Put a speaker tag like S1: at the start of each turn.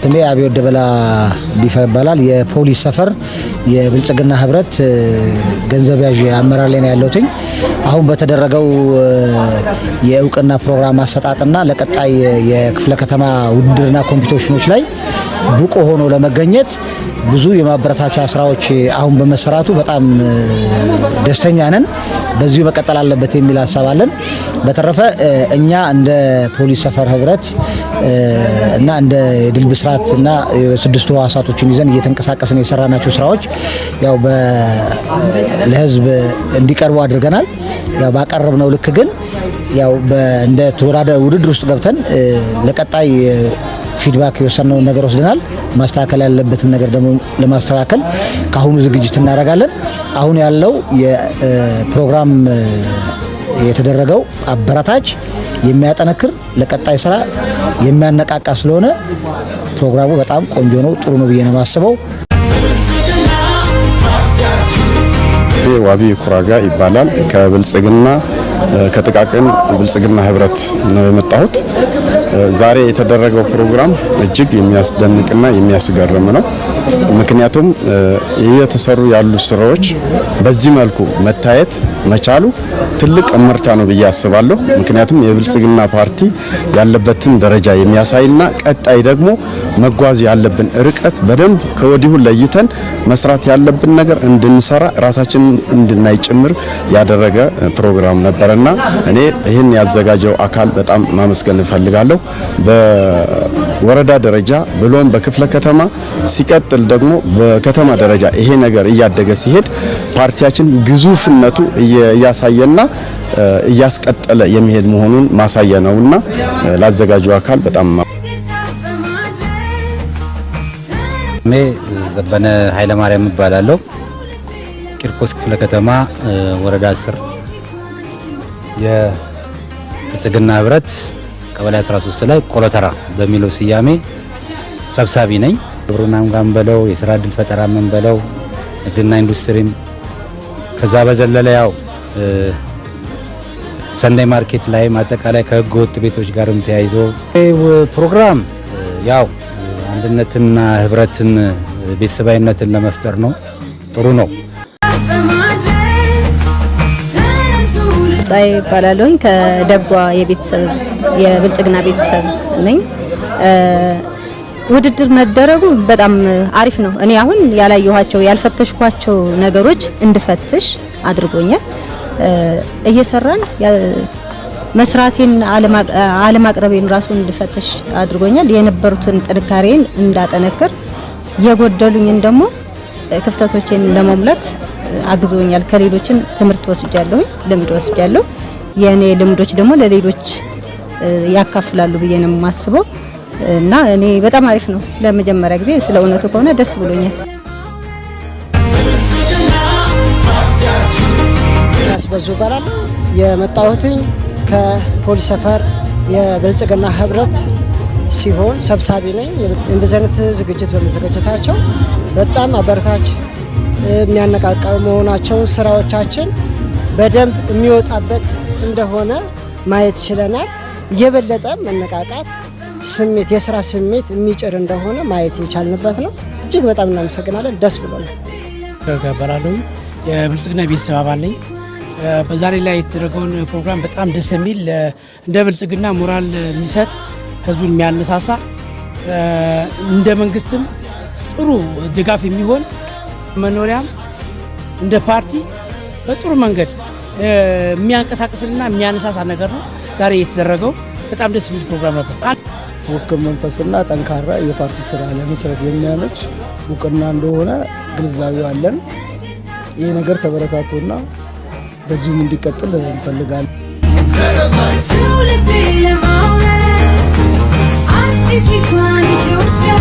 S1: ስሜ አብዮት ደበላ ቢፋ ይባላል። የፖሊስ ሰፈር የብልጽግና ህብረት ገንዘብ ያዥ አመራር ላይ ነው ያለሁት። አሁን በተደረገው የእውቅና ፕሮግራም አሰጣጥና ለቀጣይ የክፍለ ከተማ ውድድርና ኮምፒቲሽኖች ላይ ብቁ ሆኖ ለመገኘት ብዙ የማበረታቻ ስራዎች አሁን በመሰራቱ በጣም ደስተኛ ነን። በዚሁ መቀጠል አለበት የሚል ሐሳብ አለን። በተረፈ እኛ እንደ ፖሊስ ሰፈር ህብረት እና እንደ ድል ብስራትና ስድስቱ ህዋሳቶችን ይዘን እየተንቀሳቀስን የሰራናቸው ስራዎች ያው ለህዝብ እንዲቀርቡ አድርገናል። ያው ባቀረብነው ልክ ግን ያው እንደ ተወዳዳሪ ውድድር ውስጥ ገብተን ለቀጣይ ፊድባክ የወሰነውን ነገር ወስደናል። ማስተካከል ያለበትን ነገር ደግሞ ለማስተካከል ካሁኑ ዝግጅት እናደርጋለን። አሁን ያለው የፕሮግራም የተደረገው አበረታች የሚያጠነክር ለቀጣይ ስራ የሚያነቃቃ ስለሆነ ፕሮግራሙ በጣም ቆንጆ ነው፣ ጥሩ ነው ብዬ ነው የማስበው።
S2: ዋቢ ኩራጋ ይባላል። ከብልጽግና ከጥቃቅን ብልጽግና ህብረት ነው የመጣሁት። ዛሬ የተደረገው ፕሮግራም እጅግ የሚያስደንቅና የሚያስገርም ነው። ምክንያቱም እየተሰሩ ያሉ ስራዎች በዚህ መልኩ መታየት መቻሉ ትልቅ እምርታ ነው ብዬ አስባለሁ። ምክንያቱም የብልጽግና ፓርቲ ያለበትን ደረጃ የሚያሳይና ቀጣይ ደግሞ መጓዝ ያለብን ርቀት በደንብ ከወዲሁ ለይተን መስራት ያለብን ነገር እንድንሰራ ራሳችንን እንድናይ ጭምር ያደረገ ፕሮግራም ነበርና እኔ ይህን ያዘጋጀው አካል በጣም ማመስገን እፈልጋለሁ። በወረዳ ደረጃ ብሎም በክፍለ ከተማ ሲቀጥል ደግሞ በከተማ ደረጃ ይሄ ነገር እያደገ ሲሄድ ፓርቲያችን ግዙፍነቱ እያሳየና እያስቀጠለ የሚሄድ መሆኑን ማሳያ ነውና ላዘጋጀው አካል በጣም
S3: ዘበነ ኃይለ ማርያም እባላለሁ። ቂርቆስ ክፍለ ከተማ ወረዳ 10 የብልጽግና ህብረት ቀበሌ 13 ላይ ቆሎተራ በሚለው ስያሜ ሰብሳቢ ነኝ። ግብርናም ጋር በለው የስራ እድል ፈጠራ ምን በለው ንግድና ኢንዱስትሪም ከዛ በዘለለ ያው ሰንደይ ማርኬት ላይ አጠቃላይ ከህገ ወጥ ቤቶች ጋርም ተያይዞ ፕሮግራም ያው አንድነትና ህብረትን ቤተሰባዊነትን ለመፍጠር ነው። ጥሩ ነው።
S4: ጻይ ባላሎኝ ከደጓ የብልጽግና ቤተሰብ ነኝ። ውድድር መደረጉ በጣም አሪፍ ነው። እኔ አሁን ያላየኋቸው ያልፈተሽኳቸው ነገሮች እንድፈትሽ አድርጎኛል። እየሰራን መስራቴን አለማቅረቤን ራሱ እንድፈትሽ አድርጎኛል። የነበሩትን ጥንካሬን እንዳጠነክር የጎደሉኝን ደግሞ ክፍተቶችን ለመሙላት አግዞኛል። ከሌሎችን ትምህርት ወስጃለሁ፣ ልምድ ወስጃለሁ። የኔ ልምዶች ደግሞ ለሌሎች ያካፍላሉ ብዬ ነው የማስበው እና እኔ በጣም አሪፍ ነው። ለመጀመሪያ ጊዜ ስለ እውነቱ ከሆነ ደስ ብሎኛል።
S5: ያስበዙ ይባላል። የመጣሁት ከፖሊስ ሰፈር የብልጽግና ህብረት ሲሆን ሰብሳቢ ነኝ። እንደዚህ አይነት ዝግጅት በመዘጋጀታቸው በጣም አበረታች የሚያነቃቃ መሆናቸውን ስራዎቻችን በደንብ የሚወጣበት እንደሆነ ማየት ችለናል። የበለጠ መነቃቃት ስሜት የስራ ስሜት የሚጭር እንደሆነ ማየት የቻልንበት ነው። እጅግ በጣም እናመሰግናለን። ደስ ብሎናል።
S6: ተከበራለሁ። የብልጽግና ቤተሰብ አባል ነኝ። በዛሬ ላይ የተደረገውን ፕሮግራም በጣም ደስ የሚል እንደ ብልጽግና ሞራል የሚሰጥ ህዝቡን የሚያነሳሳ እንደ መንግስትም ጥሩ ድጋፍ የሚሆን መኖሪያም እንደ ፓርቲ በጥሩ መንገድ የሚያንቀሳቅስና የሚያነሳሳ ነገር ነው ዛሬ የተደረገው። በጣም ደስ የሚል ፕሮግራም ነበር።
S7: ውክል መንፈስና ጠንካራ የፓርቲ ስራ ለመስራት የሚያመች እውቅና እንደሆነ ግንዛቤው አለን። ይህ ነገር ተበረታቶና በዚሁም እንዲቀጥል እንፈልጋለን።
S8: ትውልድ ለማውረድ አዲስ ኢትዮጵያ